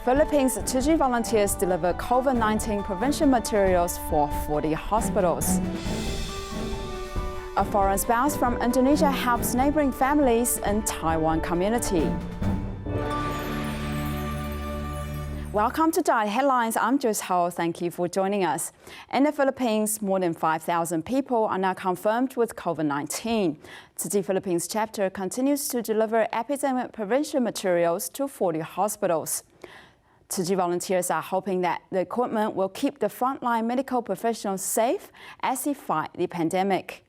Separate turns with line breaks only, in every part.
Philippines, Tzu Chi volunteers deliver COVID-19 prevention materials for 40 hospitals. A foreign spouse from Indonesia helps neighboring families in Taiwan community. Welcome to DaAi Headlines. I'm Jing Si Hall. Thank you for joining us. In the Philippines, more than 5,000 people are now confirmed with COVID-19. Tzu Chi Philippines chapter continues to deliver epidemic prevention materials to 40 hospitals. Tzu Chi volunteers are hoping that the equipment will keep the frontline medical professionals safe as they fight the pandemic.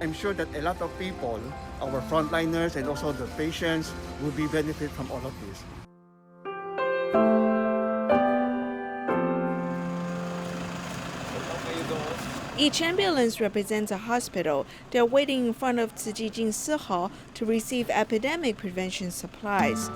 I'm sure that a lot of people, our frontliners and also the patients, will be benefit from all of this.
Each ambulance represents a hospital. They're waiting in front of Tzu Chi Jing Si Hall to receive epidemic prevention supplies.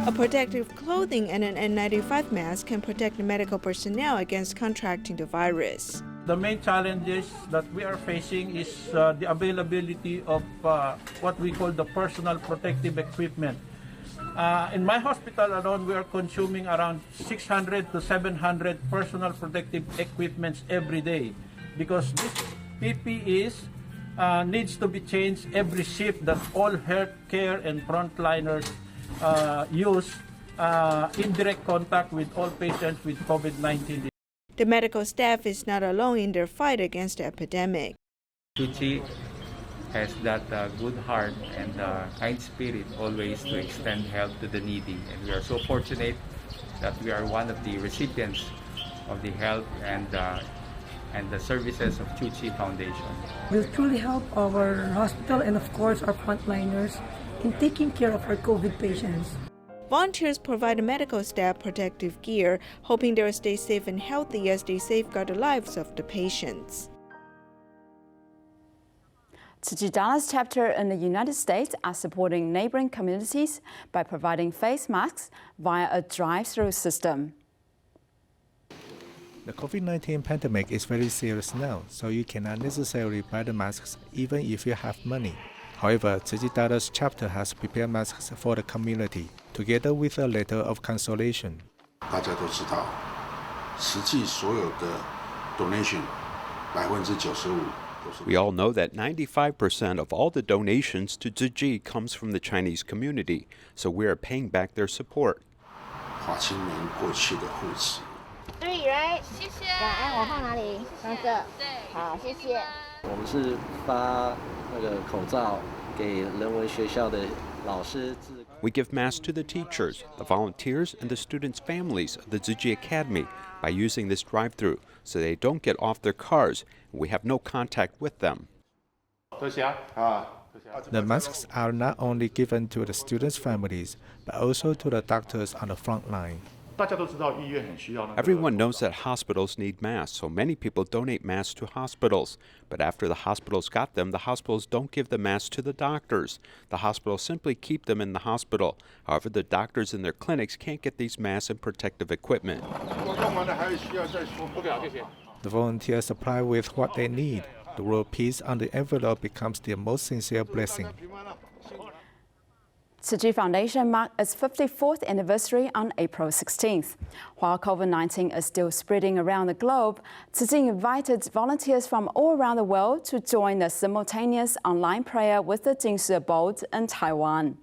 A protective clothing and an N95 mask can protect the medical personnel against contracting the virus.
The main challenges that we are facing is the availability of what we call the personal protective equipment. In my hospital alone, we are consuming around 600 to 700 personal protective equipments every day because this PPEs needs to be changed every shift that all healthcare and frontliners use in direct contact with all patients with COVID-19.
The medical staff is not alone in their fight against the epidemic.
Tzu Chi has that good heart and kind spirit always to extend help to the needy. And we are so fortunate that we are one of the recipients of the help and the services of Tzu Chi Foundation.
Will truly help our hospital and of course our frontliners in taking care of our COVID patients.
Volunteers provide the medical staff protective gear, hoping they will stay safe and healthy as they safeguard the lives of the patients.
Tzu Chi Dallas Chapter in the United States are supporting neighboring communities by providing face masks via a drive-through system.
The COVID-19 pandemic is very serious now, so you cannot necessarily buy the masks even if you have money. However, Tzu Chi Dallas Chapter has prepared masks for the community, together with a letter of consolation.
大家都知道，实际所有的 donation 95%。We
all know that 95% of all the donations to Tzu Chi comes from the Chinese community, so we are paying back their support.
华清明过去的户籍。
3 right， 谢谢。我放哪里？放这。对。好，谢谢。
我们是发那个口罩给人文学校的老师。
We give masks to the teachers, the volunteers, and the students' families of the Tzu Chi Academy by using this drive-through, so they don't get off their cars. We have no contact with them.
The masks are not only given to the students' families, but also to the doctors on the front line.
Everyone knows that hospitals need masks, so many people donate masks to hospitals. But after the hospitals got them, the hospitals don't give the masks to the doctors. The hospitals simply keep them in the hospital. However, the doctors in their clinics can't get these masks and protective equipment.
The volunteers supply with what they need. The word peace on the envelope becomes their most sincere blessing.
Tzu Chi Foundation marked its 54th anniversary on April 16th. While COVID-19 is still spreading around the globe, Tzu Chi invited volunteers from all around the world to join the simultaneous online prayer with the Jing Si Abode in Taiwan.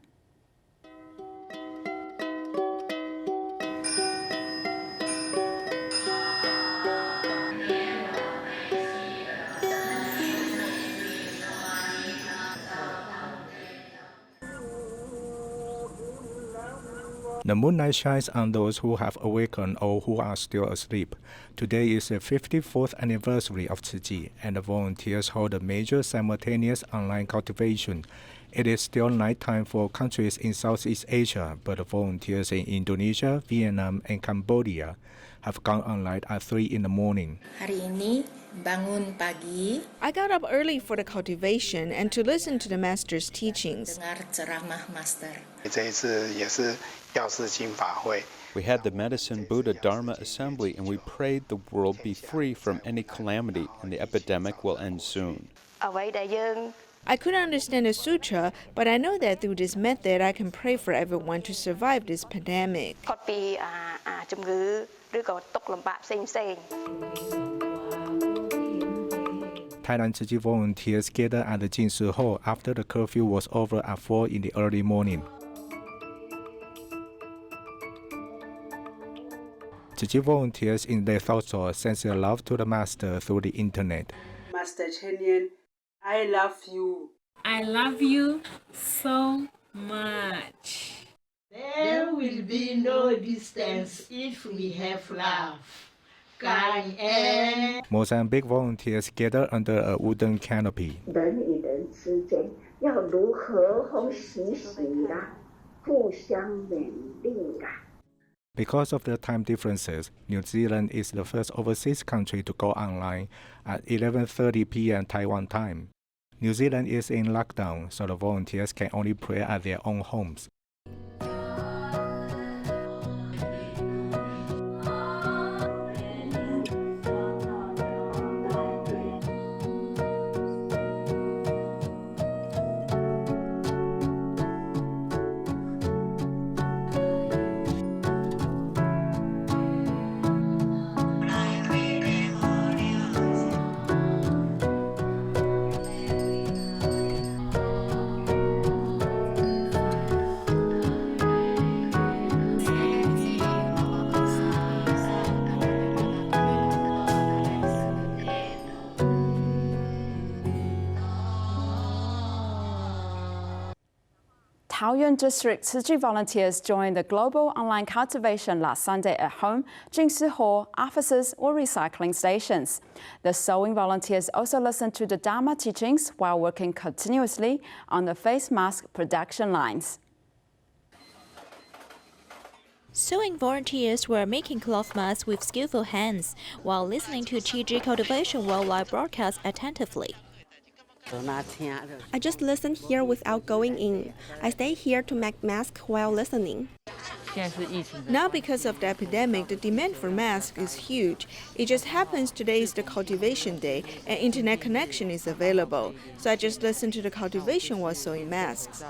The moonlight shines on those who have awakened or who are still asleep. Today is the 54th anniversary of Tzu Chi, and the volunteers hold a major simultaneous online cultivation. It is still nighttime for countries in Southeast Asia, but the volunteers in Indonesia, Vietnam, and Cambodia have gone online at 3 in the morning.
Hari ini bangun pagi.
I got up early for the cultivation and to listen to the master's teachings.
Dengar ceramah master.
这一次也是药师经法会，
We had the Medicine Buddha Dharma Assembly, and we prayed the world be free from any calamity and the epidemic will end soon.
I couldn't understand the sutra, but I know that through this method I can pray for everyone to survive this pandemic.
Thailand Tzu Chi volunteers gathered at the Jing Si Hall after the curfew was over at 4 in the early morning. Tzu Chi volunteers in their thoughts send their love to the Master through the internet.
Master Chen, I love you.
I love you so much.
There will be no distance if we have love.
Mozambique volunteers gather under a wooden canopy. Because of the time differences, New Zealand is the first overseas country to go online at 11:30 p.m. Taiwan time. New Zealand is in lockdown, so the volunteers can only pray at their own homes.
Taoyuan District Tzu Chi volunteers joined the global online cultivation last Sunday at home, Jing Si Hall, offices or recycling stations. The sewing volunteers also listened to the Dharma teachings while working continuously on the face mask production lines.
Sewing volunteers were making cloth masks with skillful hands while listening to Tzu Chi cultivation worldwide broadcast attentively.
I just listen here without going in. I stay here to make masks while listening.
Now because of the epidemic, the demand for masks is huge. It just happens today is the cultivation day and internet connection is available. So I just listen to the cultivation while sewing masks.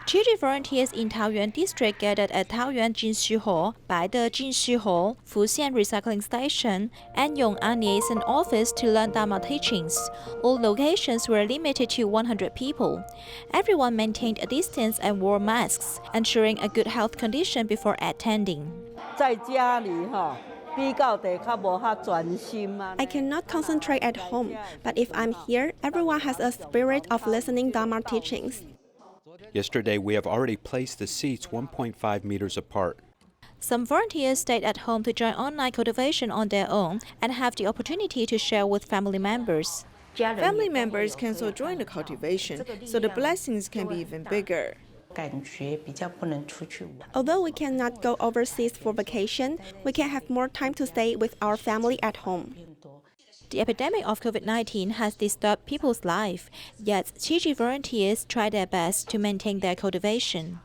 Tzu Chi volunteers in Taoyuan District gathered at Taoyuan Si Hall, 白的 Jing Si Hall, Fuxian Recycling Station, and Yong'an Liaison Office to learn Dharma teachings. All locations were limited to 100 people. Everyone maintained a distance and wore masks, ensuring a good health condition before attending.
I cannot concentrate at home, but if I'm here, everyone has a spirit of listening Dharma teachings.
Yesterday, we have already placed the seats 1.5 meters apart.
Some volunteers stayed at home to join online cultivation on their own and have the opportunity to share with family members.
Family members can also join the cultivation, so the blessings can be even bigger.
Although we cannot go overseas for vacation, we can have more time to stay with our family at home.
The epidemic of COVID-19 has disturbed people's life, yet Tzu Chi volunteers try their best to maintain their cultivation.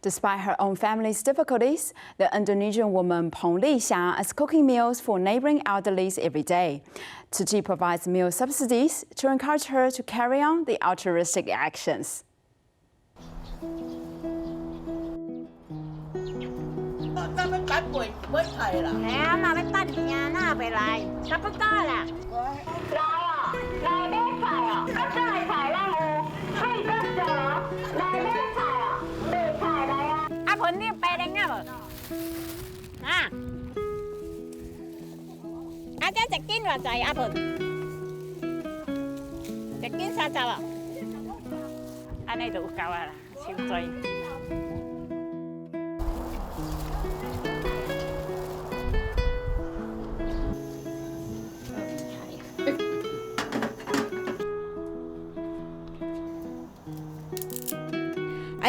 Despite her own family's difficulties, the Indonesian woman Pong Li Xia is cooking meals for neighboring elderlies every day. Tzu Chi provides meal subsidies to encourage her to carry on the altruistic actions.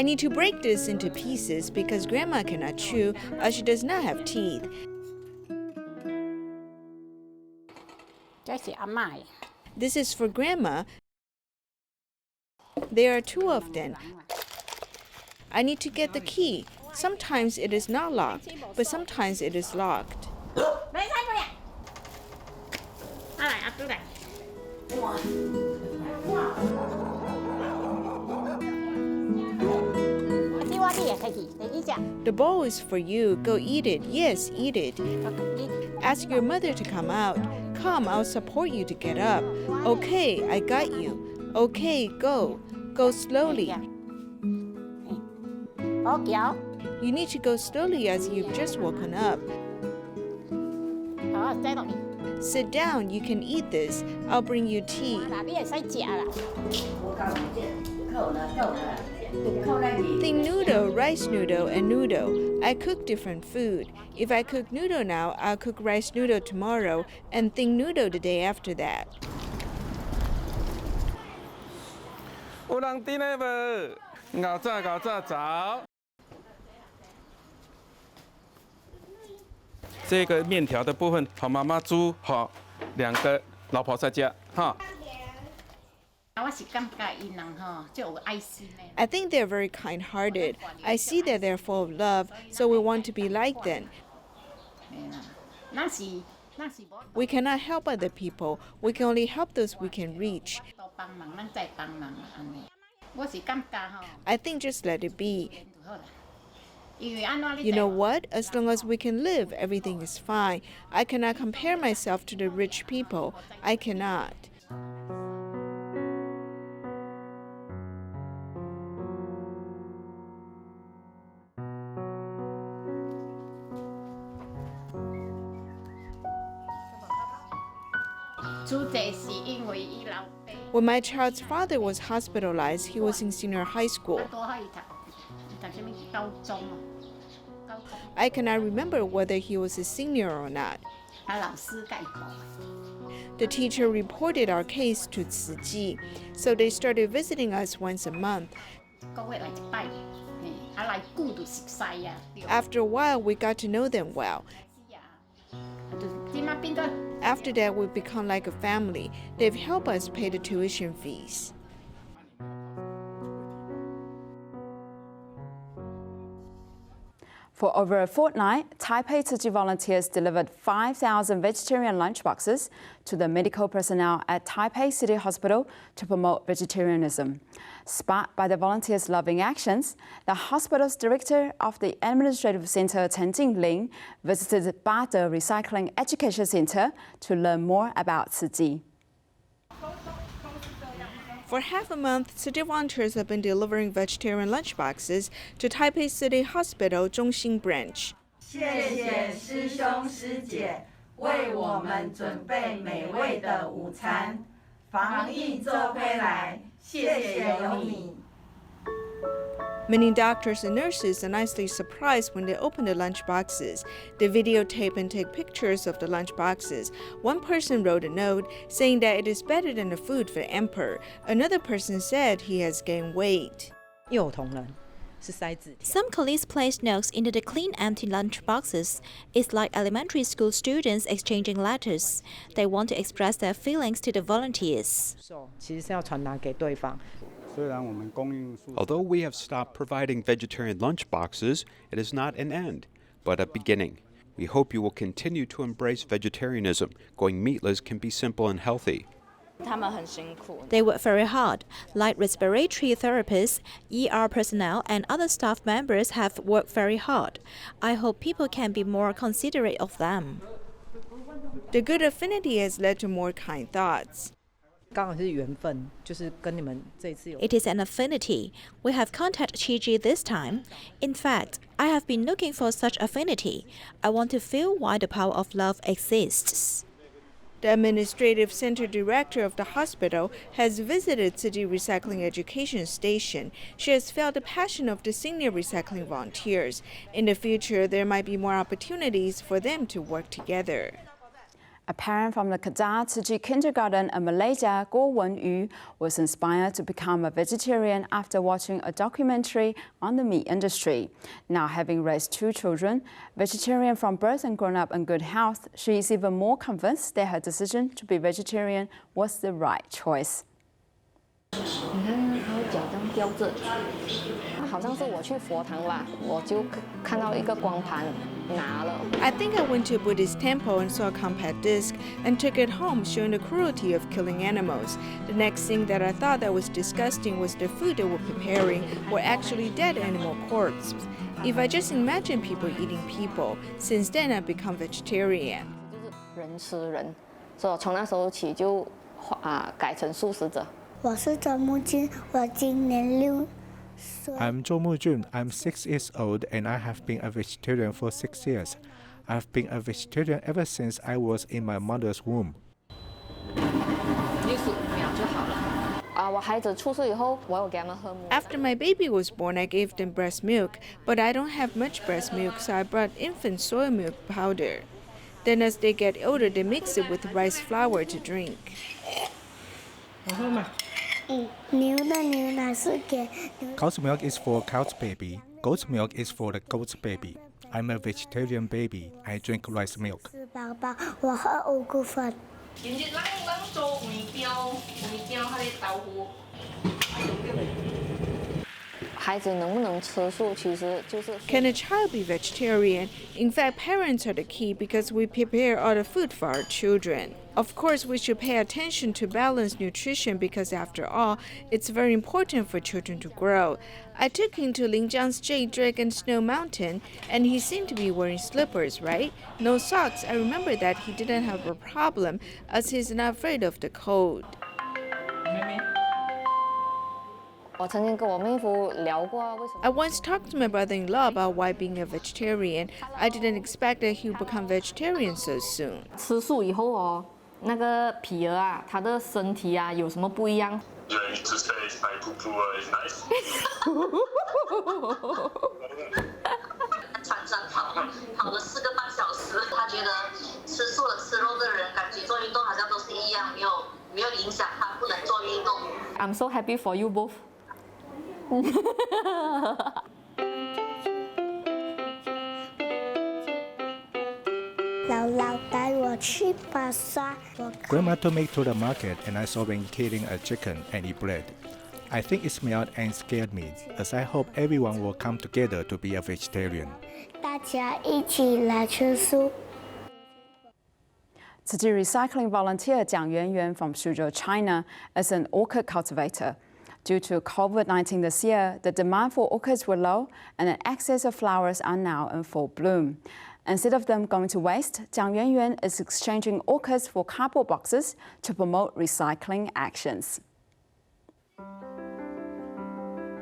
I need to break this into pieces because Grandma cannot chew as she does not have teeth. This is for Grandma. There are two of them. I need to get the key. Sometimes it is not locked, but sometimes it is locked. The bowl is for you. Go eat it. Yes, eat it. Ask your mother to come out. Come, I'll support you to get up. Okay, I got you. Okay, go. Go slowly. You need to go slowly as you've just woken up. Sit down, you can eat this. I'll bring you tea. Thin noodle, rice noodle, and noodle. I cook different food. If I cook noodle now, I'll cook rice noodle tomorrow and thin noodle the day after that.
I
think they're very kind-hearted. I see that they're full of love, so we want to be like them. We cannot help other people. We can only help those we can reach. I think just let it be. You know what? As long as we can live, everything is fine. I cannot compare myself to the rich people. I cannot. When my child's father was hospitalized, he was in senior high school. I cannot remember whether he was a senior or not. The teacher reported our case to Tzu Chi, so they started visiting us once a month. After a while, we got to know them well. After that, we've become like a family. They've helped us pay the tuition fees.
For over a fortnight, Taipei Tzu Chi volunteers delivered 5,000 vegetarian lunchboxes to the medical personnel at Taipei City Hospital to promote vegetarianism. Sparked by the volunteers' loving actions, the hospital's director of the Administrative Center, Chen Jingling, visited Bade Recycling Education Center to learn more about Tzu Chi.
For half a month, city volunteers have been delivering vegetarian lunchboxes to Taipei City Hospital Zhongxing branch.
谢谢师兄师姐为我们准备美味的午餐，防疫做回来，谢谢有你。
Many doctors and nurses are nicely surprised when they open the lunch boxes. They videotape and take pictures of the lunch boxes. One person wrote a note saying that it is better than the food for the emperor. Another person said he has gained weight.
Some colleagues placed notes into the clean, empty lunch boxes. It's like elementary school students exchanging letters. They want to express their feelings to the volunteers.
Although we have stopped providing vegetarian lunch boxes, it is not an end, but a beginning. We hope you will continue to embrace vegetarianism. Going meatless can be simple and healthy.
They work very hard. Like respiratory therapists, ER personnel, and other staff members have worked very hard. I hope people can be more considerate of them.
The good affinity has led to more kind thoughts.
It is an affinity. We have contacted Chi Chi this time. In fact, I have been looking for such affinity. I want to feel why the power of love exists.
The administrative center director of the hospital has visited City Recycling Education Station. She has felt the passion of the senior recycling volunteers. In the future, there might be more opportunities for them to work together.
A parent from the Kedah Tzu Chi kindergarten in Malaysia, Guo Wenyu, was inspired to become a vegetarian after watching a documentary on the meat industry. Now having raised 2 children, vegetarian from birth and grown up in good health, she is even more convinced that her decision to be vegetarian was the right choice.
你看他会脚这样叼着，好像是我去佛堂吧，我就看到一个光盘拿了。
I think I went to a Buddhist temple and saw a compact disc and took it home, showing the cruelty of killing animals. The next thing that I thought that was disgusting was the food they were preparing were actually dead animal corpses. If I just imagine people eating people, since then I've become vegetarian.
人吃人，所以我从那时候起就改成素食者。
我是周木君，我今年6岁。
I'm Zhou Mujun. I'm 6 years old and I have been a vegetarian for 6 years. I've been a vegetarian ever since I was in my mother's womb.
65秒就好了。我孩子出世以后，我有给他们喝母奶。
After my baby was born, I gave them breast milk, but I don't have much breast milk, so I brought infant soy milk powder. Then as they get older, they mix it with rice flour to drink.
牛的牛奶是给
Cow's milk is for cow's baby. Goat's milk is for the goat's baby. I'm a vegetarian baby. I drink rice milk.
吃宝宝，我喝5股粉。
做鱼标它的豆腐。孩子能不能吃素，其实就是。
Can a child be vegetarian? In fact, parents are the key because we prepare all the food for our children. Of course, we should pay attention to balanced nutrition because, after all, it's very important for children to grow. I took him to Linjiang's Jade Dragon Snow Mountain, and he seemed to be wearing slippers, right? No socks. I remember that he didn't have a problem as he's not afraid of the cold.
我曾经跟我妹夫聊过，为什么
I once talked to my brother-in-law about why being a vegetarian. I didn't expect that he would become vegetarian so soon.
吃素以后哦，那个皮儿啊，他的身体啊有什么不一样？
Yeah, to say my poo-poo is nice.
船上跑了4个半小时，他觉得吃素了吃肉的人，感觉做运动好像都是一样，没有影响他不能做运动。
I'm so happy for you both.
姥姥带我去巴沙。
Grandma took me to the market and I saw them killing a chicken and eat bread. I think it smelled and scared me, as I hope everyone will come together to be a vegetarian.
大家一起来吃素。
Tzu Chi recycling volunteer Jiang Yuanyuan from Suzhou, China, is an orchid cultivator. Due to COVID-19 this year, the demand for orchids were low and an excess of flowers are now in full bloom. Instead of them going to waste, Jiang Yuanyuan is exchanging orchids for cardboard boxes to promote recycling actions.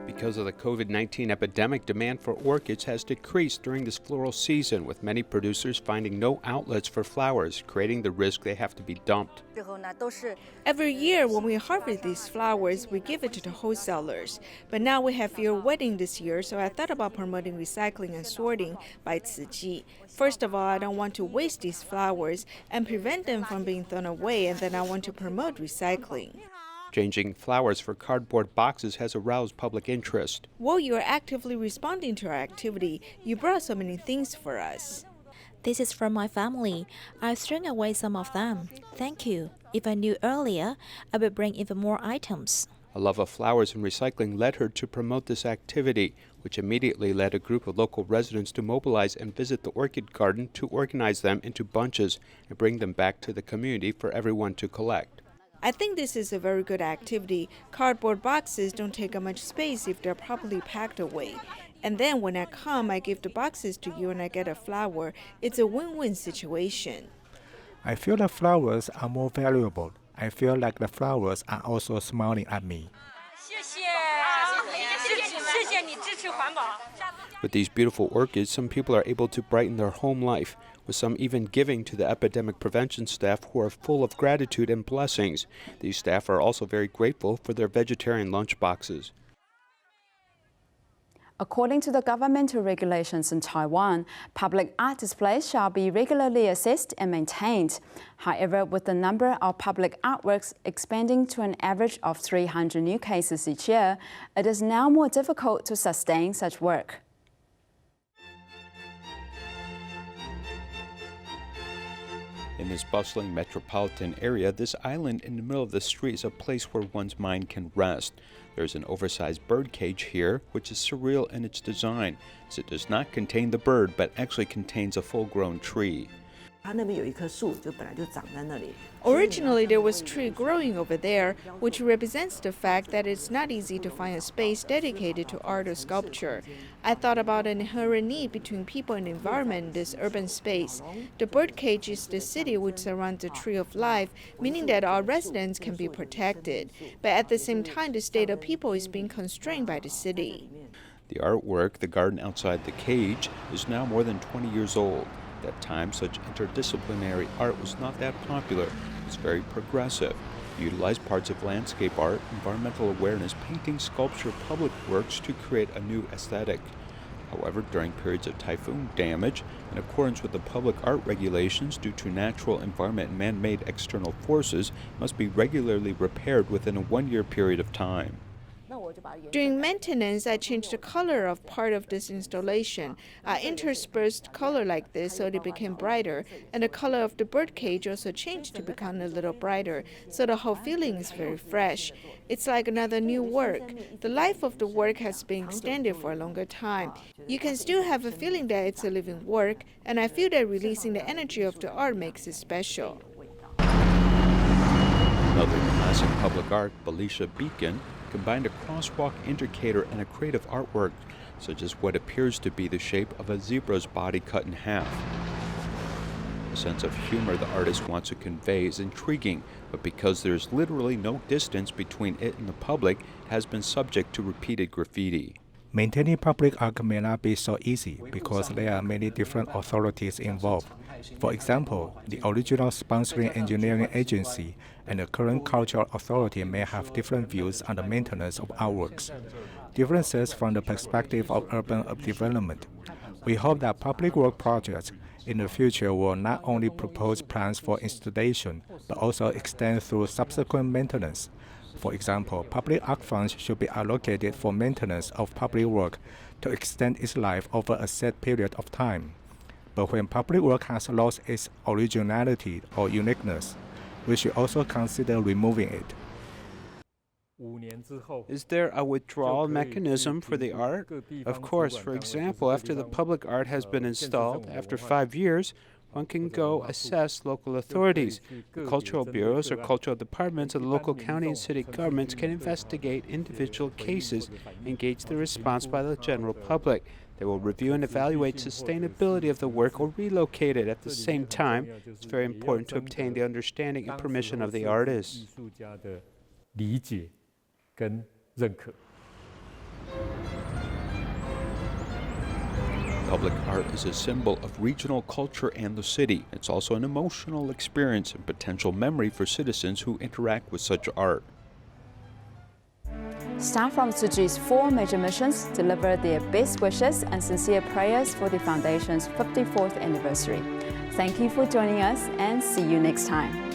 Because of the COVID-19 epidemic, demand for orchids has decreased during this floral season, with many producers finding no outlets for flowers, creating the risk they have to be dumped.
Every year when we harvest these flowers, we give it to the wholesalers. But now we have fewer weddings this year, so I thought about promoting recycling and sorting by Tzu Chi. First of all, I don't want to waste these flowers and prevent them from being thrown away, and then I want to promote recycling.
Exchanging flowers for cardboard boxes has aroused public interest.
While you are actively responding to our activity, you brought so many things for us.
This is from my family. I've thrown away some of them. Thank you. If I knew earlier, I would bring even more items.
A love of flowers and recycling led her to promote this activity, which immediately led a group of local residents to mobilize and visit the orchid garden to organize them into bunches and bring them back to the community for everyone to collect.
I think this is a very good activity. Cardboard boxes don't take up much space if they're properly packed away. And then when I come, I give the boxes to you and I get a flower. It's a win-win situation.
I feel the flowers are more valuable. I feel like the flowers are also smiling at me.
With these beautiful orchids, some people are able to brighten their home life, with some even giving to the epidemic prevention staff who are full of gratitude and blessings. These staff are also very grateful for their vegetarian lunch boxes.
According to the governmental regulations in Taiwan, public art displays shall be regularly assessed and maintained. However, with the number of public artworks expanding to an average of 300 new cases each year, it is now more difficult to sustain such work.
In this bustling metropolitan area, this island in the middle of the street is a place where one's mind can rest. There's an oversized bird cage here, which is surreal in its design, as it does not contain the bird, but actually contains a full-grown tree.
Originally, there was a tree growing over there, which represents the fact that it's not easy to find a space dedicated to art or sculpture. I thought about an inherent need between people and environment in this urban space. The birdcage is the city which surrounds the tree of life, meaning that our residents can be protected. But at the same time, the state of people is being constrained by the city.
The artwork, The Garden Outside the Cage, is now more than 20 years old. At that time, such interdisciplinary art was not that popular. It was very progressive. It utilized parts of landscape art, environmental awareness, painting, sculpture, public works to create a new aesthetic. However, during periods of typhoon damage, in accordance with the public art regulations due to natural environment and man-made external forces, must be regularly repaired within a 1-year period of time.
During maintenance, I changed the color of part of this installation. I interspersed color like this so it became brighter, and the color of the birdcage also changed to become a little brighter, so the whole feeling is very fresh. It's like another new work. The life of the work has been extended for a longer time. You can still have a feeling that it's a living work, and I feel that releasing the energy of the art makes it special.
Another classic public art, Belisha Beacon, combined a crosswalk indicator and a creative artwork, such as what appears to be the shape of a zebra's body cut in half. The sense of humor the artist wants to convey is intriguing, but because there's literally no distance between it and the public, it has been subject to repeated graffiti.
Maintaining public art may not be so easy because there are many different authorities involved. For example, the original sponsoring engineering agency and the current cultural authority may have different views on the maintenance of artworks. Differences from the perspective of urban development. We hope that public work projects in the future will not only propose plans for installation, but also extend through subsequent maintenance. For example, public art funds should be allocated for maintenance of public work to extend its life over a set period of time. But when public work has lost its originality or uniqueness, we should also consider removing it.
Is there a withdrawal mechanism for the art? Of course, for example, after the public art has been installed, after 5 years, one can go assess local authorities. The cultural bureaus or cultural departments of the local county and city governments can investigate individual cases, engage the response by the general public. They will review and evaluate sustainability of the work or relocate it. At the same time, it's very important to obtain the understanding and permission of the artist. Public art is a symbol of regional culture and the city. It's also an emotional experience and potential memory for citizens who interact with such art.
Staff from Tzu Chi's 4 major missions deliver their best wishes and sincere prayers for the Foundation's 54th anniversary. Thank you for joining us and see you next time.